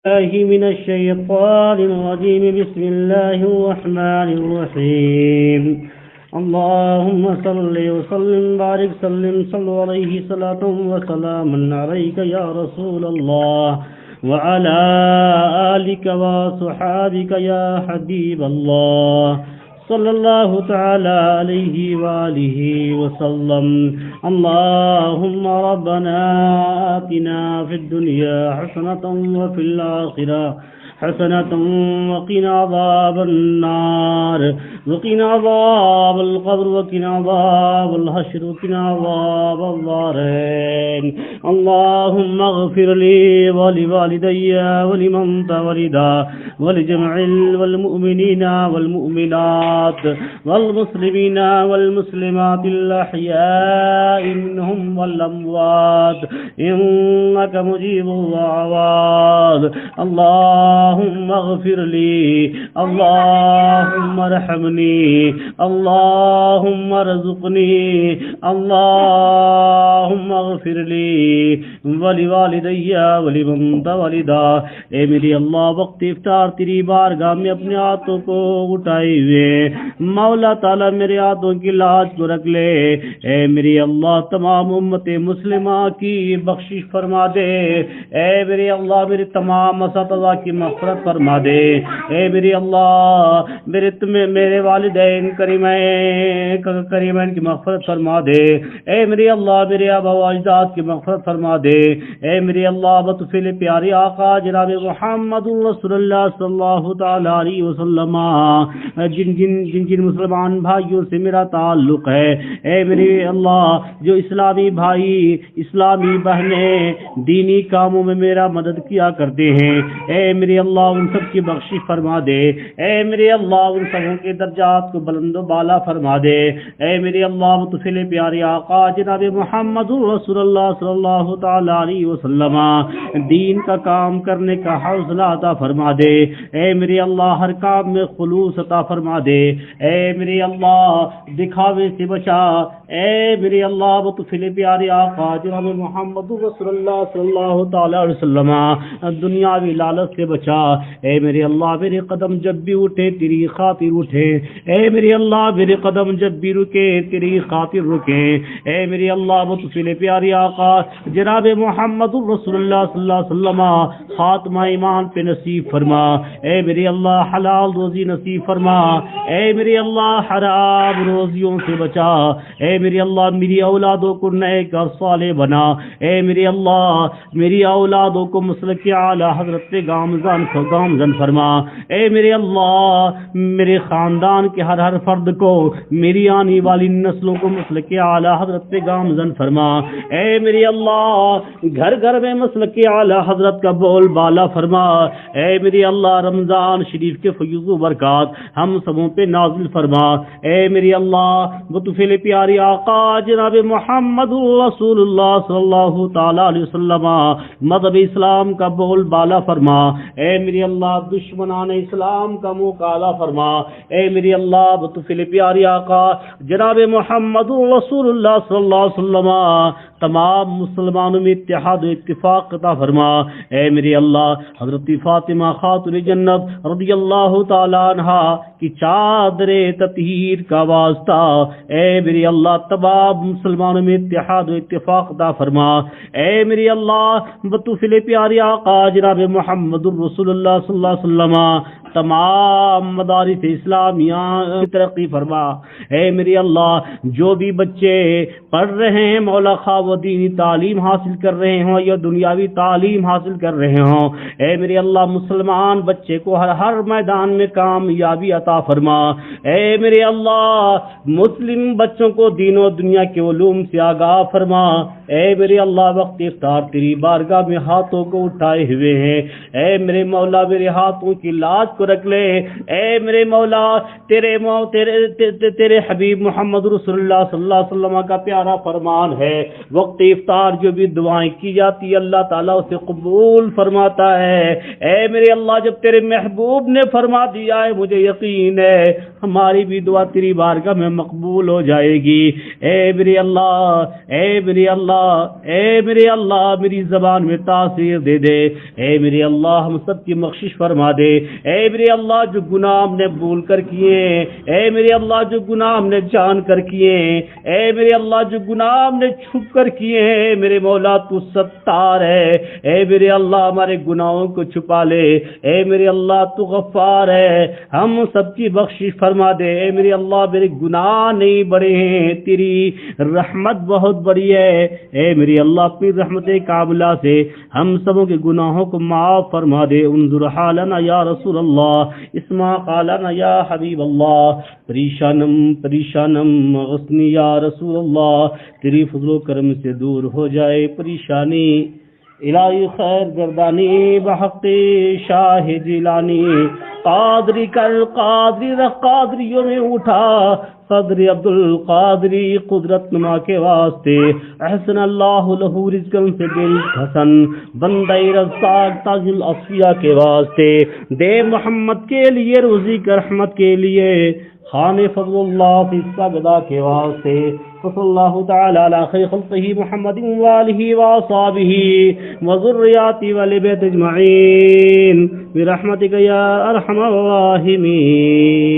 الله من الشيطان الرجيم. بسم الله الرحمن الرحيم. اللهم صل وسلم بارك سلم صلوا عليه صلاة وسلام عليك يا رسول الله وعلى آلك وصحابك يا حبيب الله صلى الله تعالى عليه وآله وسلم. اللهم ربنا آتنا في الدنيا حسنة وفي الآخرة حسنة وقنا عذاب النار وقنا عذاب القبر وقنا عذاب الحشر وقنا عذاب الدارين. اللهم اغفر لي ولوالدي ولمن تولدا ولجميع المؤمنين والمؤمنات والمسلمين والمسلمات الأحياء منهم والأموات إنك مجيب الدعوات. اللهم اغفر لي، اللهم ارحمني، اللهم ارزقني، اللهم اغفر لي ولوالدي ولمن تولدا. اے میری اللہ، وقت افطار تیری بارگاہ میں اپنے ہاتھوں کو اٹھائے ہوئے مولا تعالی میرے ہاتھوں کی لاج کو رکھ لے. اے میری اللہ، تمام امت مسلمہ کی بخشش فرما دے. اے میری اللہ، میری تمام اساتذہ کی مغفرت فرما دے. اے میری اللہ، میرے والدین کریمین کی مغفرت فرما دے. اے میری اللہ، میرے آبا و اجداد کی مغفرت فرما دے. اے میری اللہ، بطفیل پیاری آقا جناب محمد رسول اللہ صلی اللہ تعالی علیہ وسلم جن مسلمان بھائیوں سے میرا تعلق ہے، اے میری اللہ، جو اسلامی بھائی اسلامی بہنیں دینی کاموں میں میرا مدد کیا کرتے ہیں، اے میری اللہ ان سب کی بخشش فرما دے. اے میری اللہ، ان سبوں کے درجات کو بلند و بالا فرما دے. اے میری اللہ، متفل پیارے آقا جناب محمد رسول اللہ صلی اللہ تعالی علیہ وسلم دین کا کام کرنے کا حوصلہ عطا فرما دے. اے میری اللہ، ہر کام میں خلوص عطا فرما دے. اے میری اللہ، دکھاوے سے بچا. اے میری اللہ، متفل پیارے آقا جناب محمد رسول اللہ صلی اللہ تعالی علیہ وسلم دنیاوی لالچ سے بچا. اے میرے اللہ، میرے قدم جب بھی اٹھے تیری خاطر اٹھے. اے میرے اللہ، میرے قدم جب بھی رکے تیری خاطر رکے. اے میرے اللہ، متفل پیاری آقا جناب محمد رسول اللہ صلی اللہ علیہ وسلم خاتمہ ایمان پہ نصیب فرما. اے میرے اللہ، حلال روزی نصیب فرما. اے میرے اللہ، حرام روزیوں سے بچا. اے میرے اللہ، میری اولادوں کو نیک اور صالح بنا. اے میرے اللہ، میری اولادوں کو مسلک اعلی حضرت پہ گامزن فرما. اے میرے اللہ، میرے خاندان کے ہر فرد کو، میری آنے والی نسلوں کو مسلک اعلی حضرت پہ گامزن فرما. اے میرے اللہ، گھر گھر میں مسلک اعلی حضرت کا بول بالا فرما. اے میرے اللہ، رمضان شریف کے فیض و برکات ہم سبوں پہ نازل فرما. اے میرے اللہ، متفل پیاری آقا جناب محمد رسول اللہ صلی اللہ تعالی علیہ وسلم مذہب اسلام کا بول بالا فرما. اے میری اللہ، دشمنان اسلام کا منہ کالا فرما. اے میری اللہ، بطفل پیاری آقا جناب محمد رسول اللہ صلی اللہ علیہ وسلم تمام مسلمانوں میں اتحاد و اتفاق عطا فرما. اے میری اللہ، حضرت فاطمہ خاتون جنت رضی اللہ تعالی عنہا کی چادر تطہیر کا واسطہ، اے میری اللہ، تمام مسلمانوں میں اتحاد و اتفاق عطا فرما. اے میری اللہ، بطفل پیاری آقا جناب محمد رسول اللہ صلی اللہ علیہ وسلم تمام مدارس اسلامیہ کی ترقی فرما. اے میری اللہ، جو بھی بچے پڑھ رہے ہیں مولا خواہ و دینی تعلیم حاصل کر رہے ہوں یا دنیاوی تعلیم حاصل کر رہے ہوں، اے میری اللہ، مسلمان بچے کو ہر میدان میں کامیابی عطا فرما. اے میرے اللہ، مسلم بچوں کو دین و دنیا کے علوم سے آگاہ فرما. اے میرے اللہ، وقت افطار تیری بارگاہ میں ہاتھوں کو اٹھائے ہوئے ہیں. اے میرے مولا، میرے ہاتھوں کی لاج کو کو رکھ لے۔ اے میرے مولا، تیرے حبیب محمد رسول اللہ صلی اللہ علیہ وسلم کا پیارا فرمان ہے، وقت افطار جو بھی دعائیں کی جاتی ہے اللہ تعالیٰ اسے قبول فرماتا ہے۔ اے میرے اللہ، جب تیرے محبوب نے فرما دیا ہے، مجھے یقین ہے ہماری بھی دعا تیری بارگاہ میں مقبول ہو جائے گی۔ اے میرے اللہ، اے میرے اللہ، اے میرے اللہ، میری زبان میں تاثیر دے دے۔ اے میرے اللہ، ہم سب کی بخشش فرما دے۔ اے میرے اللہ، جو گناہ ہم نے بھول کر کیے، اے میرے اللہ جو گناہ ہم نے جان کر کیے، اے میرے اللہ جو گناہ ہم نے چھپ کر کیے، میرے مولا تو ستار ہے۔ اے میرے اللہ ہمارے گناہوں کو چھپا لے۔ اے میرے اللہ تو غفار ہے، ہم سب کی بخشش فرما دے۔ اے میرے اللہ میرے گناہ نہیں بڑے ہیں، تیری رحمت بہت بڑی ہے۔ اے میرے اللہ اپنی رحمت کاملہ سے ہم سبوں کے گناہوں کو معاف فرما دے۔ انظر حالنا یا رسول اللہ، اسمع قالنا یا حبیب اللہ، پریشانم غسنی یا رسول اللہ، تیری فضل و کرم سے دور ہو جائے پریشانی۔ الہی خیر گردانی بحق شاہ جیلانی، قادری کل قادری قادریوں میں اٹھا، قدر عبد القادری قدرت نما کے واسطے، احسن اللہ لہو رزقن سے دل حسن، بندہ رزاق تاج الاصفیاء کے واسطے، دے محمد کے لیے روزی کا رحمت کے لیے، خان فضل اللہ فی السجدہ کے واسطے، صلی اللہ تعالی علی خیر خلقہ محمد وآلہ وصحبہ وذریاتہ والبیت اجمعین برحمتک یا ارحم الراحمین۔